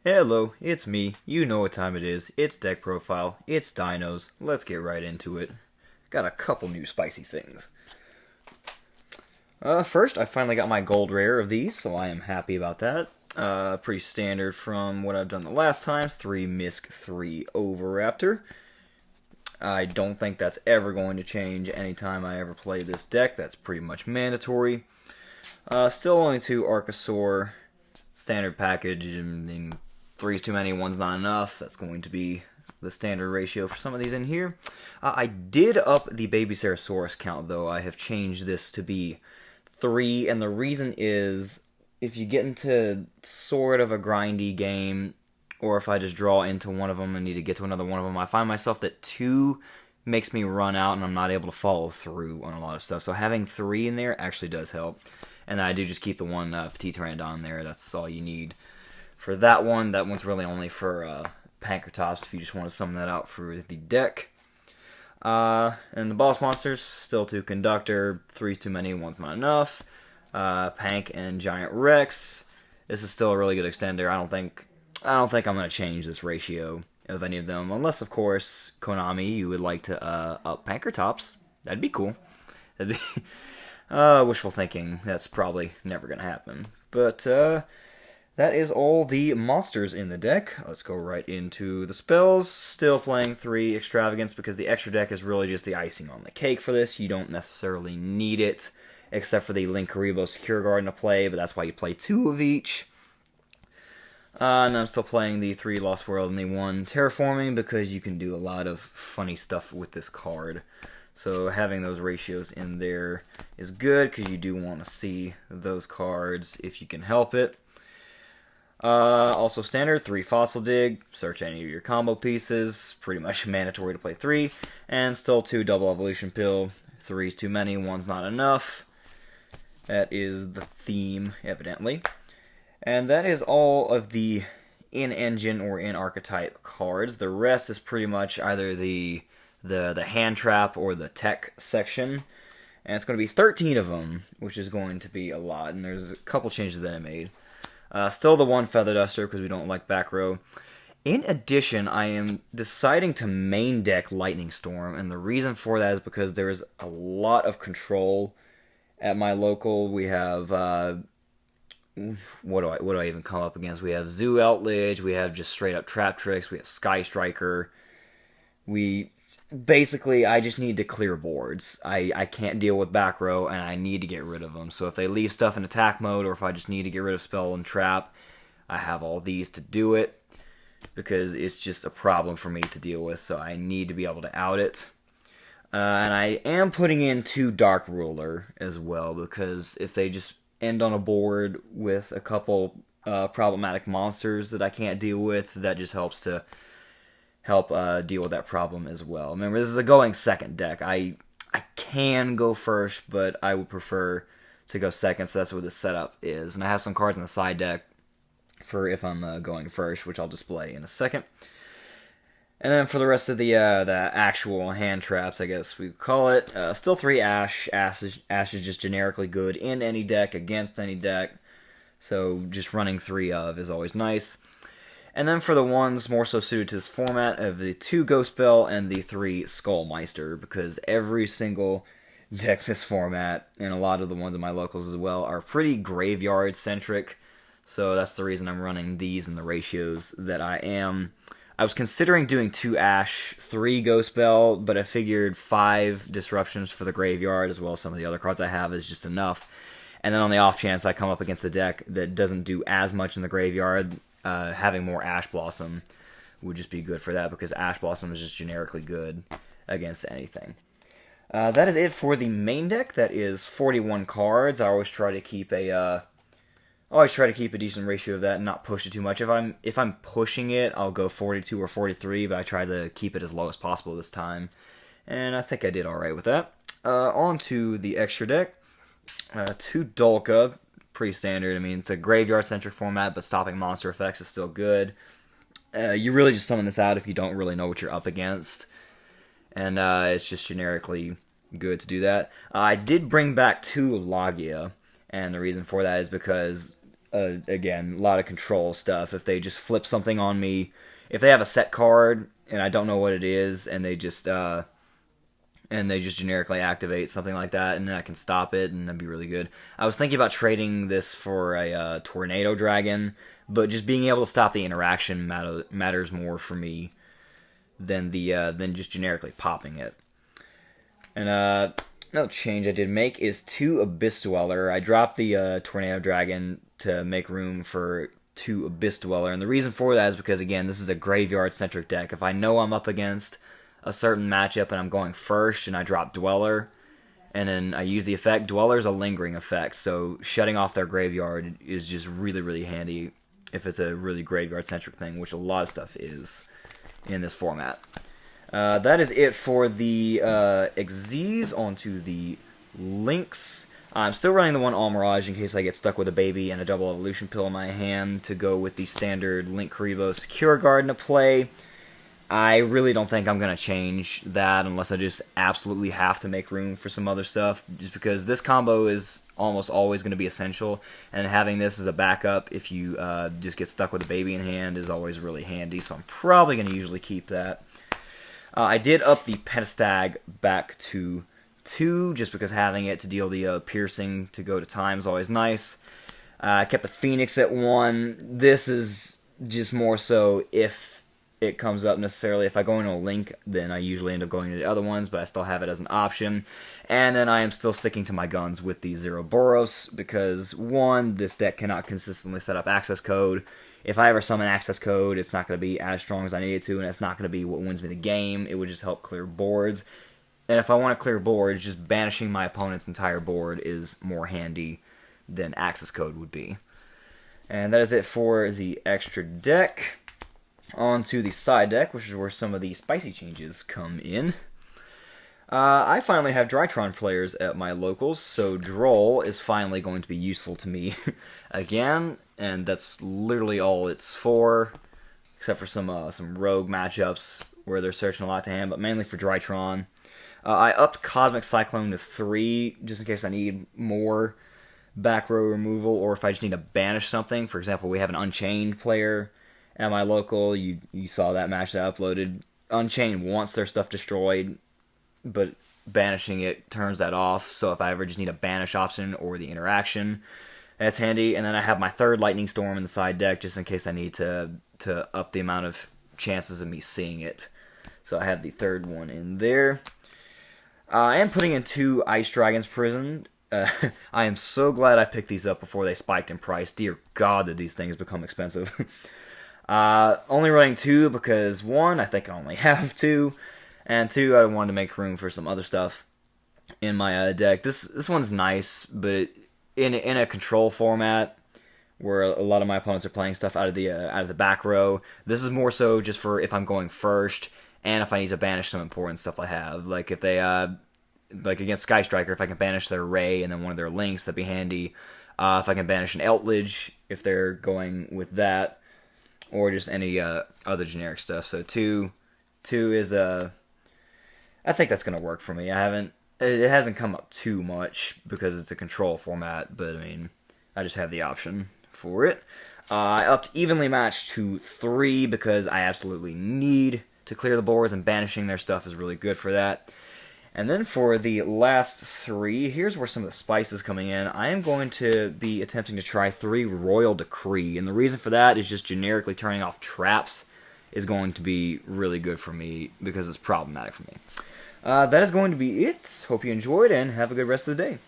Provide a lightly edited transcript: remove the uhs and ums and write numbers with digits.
Hello, it's me. You know what time it is. It's Deck Profile. It's Dinos. Let's get right into it. Got a couple new spicy things. First, I finally got my gold rare of these, so I am happy about that. Pretty standard from what I've done the last times. 3 Misk, 3 Oviraptor. I don't think that's ever going to change anytime I ever play this deck. That's pretty much mandatory. Still only 2 Archosaur. Standard package. I mean, 3's too many, 1's not enough. That's going to be the standard ratio for some of these in here. I did up the Baby Ceratosaurus count, though. I have changed this to be 3, and the reason is if you get into sort of a grindy game, or if I just draw into one of them and need to get to another one of them, I find myself that 2 makes me run out and I'm not able to follow through on a lot of stuff. So having 3 in there actually does help. And I do just keep the one Petit Pteranodon there. That's all you need for that one. That one's really only for Pankratops if you just want to summon that out for the deck. And the boss monsters, still 2 Conductor. 3's too many, 1's not enough. Pank and Giant Rex. This is still a really good extender. I don't think I'm going to change this ratio of any of them. Unless, of course, Konami, you would like to up Pankratops. That'd be cool. That'd be... wishful thinking. That's probably never going to happen. But, that is all the monsters in the deck. Let's go right into the spells. Still playing 3 Extravagance because the extra deck is really just the icing on the cake for this. You don't necessarily need it, except for the Linkuriboh Secure Garden to play, but that's why you play 2 of each. And I'm still playing the 3 Lost World and the 1 Terraforming because you can do a lot of funny stuff with this card. So having those ratios in there is good because you do want to see those cards if you can help it. Also standard, 3 Fossil Dig, search any of your combo pieces, pretty much mandatory to play 3, and still 2 Double Evolution Pill, 3's too many, 1's not enough. That is the theme, evidently. And that is all of the in-engine or in-archetype cards. The rest is pretty much either the hand trap or the tech section. And it's going to be 13 of them, which is going to be a lot. And there's a couple changes that I made. Still the 1 Feather Duster because we don't like back row. In addition, I am deciding to main deck Lightning Storm. And the reason for that is because there is a lot of control at my local. We have... What do I even come up against? We have Zoo Outledge, we have just straight up Trap Tricks, we have Sky Striker. I just need to clear boards. I can't deal with back row, and I need to get rid of them. So if they leave stuff in attack mode, or if I just need to get rid of Spell and Trap, I have all these to do it, because it's just a problem for me to deal with, so I need to be able to out it. And I am putting in 2 Dark Ruler as well, because if they just end on a board with a couple problematic monsters that I can't deal with, that just helps to deal with that problem as well. Remember, this is a going second deck. I can go first, but I would prefer to go second, so that's what this setup is. And I have some cards in the side deck for if I'm going first, which I'll display in a second. And then for the rest of the actual hand traps, I guess we call it, still 3 Ash. Ash is just generically good in any deck, against any deck. So just running 3 of is always nice. And then for the ones more so suited to this format, of the 2 Ghost Bell and the 3 Skullmeister, because every single deck this format, and a lot of the ones in my locals as well, are pretty graveyard-centric. So that's the reason I'm running these in the ratios that I am. I was considering doing 2 Ash, 3 Ghost Bell, but I figured 5 Disruptions for the graveyard, as well as some of the other cards I have, is just enough. And then on the off chance I come up against a deck that doesn't do as much in the graveyard, having more Ash Blossom would just be good for that, because Ash Blossom is just generically good against anything. That is it for the main deck. That is 41 cards. I always try to keep a decent ratio of that and not push it too much. If I'm pushing it, I'll go 42 or 43, but I try to keep it as low as possible this time. And I think I did alright with that. On to the extra deck. 2 Dolka, pretty standard. I mean, it's a graveyard-centric format, but stopping monster effects is still good. You really just summon this out if you don't really know what you're up against. And it's just generically good to do that. I did bring back 2 Logia, and the reason for that is because again, a lot of control stuff. If they just flip something on me, if they have a set card and I don't know what it is, and they just generically activate something like that, and then I can stop it, and that'd be really good. I was thinking about trading this for a Tornado Dragon, but just being able to stop the interaction matters more for me than just generically popping it. And another change I did make is 2 Abyss Dweller. I dropped the Tornado Dragon to make room for 2 Abyss Dweller, and the reason for that is because, again, this is a graveyard-centric deck. If I know I'm up against a certain matchup and I'm going first and I drop Dweller, and then I use the effect, Dweller's a lingering effect, so shutting off their graveyard is just really, really handy if it's a really graveyard-centric thing, which a lot of stuff is in this format. That is it for the Xyz. Onto the links. I'm still running the one All Mirage in case I get stuck with a baby and a double evolution pill in my hand to go with the standard Link Karibo Secure Guard into play. I really don't think I'm going to change that unless I just absolutely have to make room for some other stuff, just because this combo is almost always going to be essential, and having this as a backup if you just get stuck with a baby in hand is always really handy, so I'm probably going to usually keep that. I did up the Pentastag back to 2, just because having it to deal the piercing to go to time is always nice. I kept the Phoenix at 1. This is just more so if it comes up necessarily. If I go into a Link, then I usually end up going to the other ones, but I still have it as an option. And then I am still sticking to my guns with the Zero Boros, because 1, this deck cannot consistently set up access code. If I ever summon access code, it's not going to be as strong as I need it to, and it's not going to be what wins me the game. It would just help clear boards. And if I want to clear boards, just banishing my opponent's entire board is more handy than access code would be. And that is it for the extra deck. On to the side deck, which is where some of the spicy changes come in. I finally have Drytron players at my locals, so Droll is finally going to be useful to me again, and that's literally all it's for, except for some rogue matchups where they're searching a lot to hand, but mainly for Drytron. I upped Cosmic Cyclone to 3, just in case I need more back row removal, or if I just need to banish something. For example, we have an Unchained player at my local. You saw that match that I uploaded. Unchained wants their stuff destroyed, but banishing it turns that off, so if I ever just need a banish option or the interaction, that's handy. And then I have my 3rd Lightning Storm in the side deck, just in case I need to up the amount of chances of me seeing it. So I have the 3rd one in there. I am putting in 2 Ice Dragons Prison. I am so glad I picked these up before they spiked in price. Dear God, did these things become expensive. Only running 2 because 1, I think I only have 2, and 2, I wanted to make room for some other stuff in my deck. This one's nice, but in a control format where a lot of my opponents are playing stuff out of the back row, this is more so just for if I'm going first and if I need to banish some important stuff I have. Like if they like against Sky Striker, if I can banish their Ray and then one of their links, that'd be handy. If I can banish an Eltlage, if they're going with that, or just any other generic stuff. So 2 is I think that's gonna work for me. It hasn't come up too much because it's a control format, but I mean, I just have the option for it. I upped Evenly Matched to 3 because I absolutely need to clear the boards, and banishing their stuff is really good for that. And then for the last 3, here's where some of the spice is coming in. I am going to be attempting to try 3 Royal Decree, and the reason for that is just generically turning off traps is going to be really good for me because it's problematic for me. That is going to be it. Hope you enjoyed, and have a good rest of the day.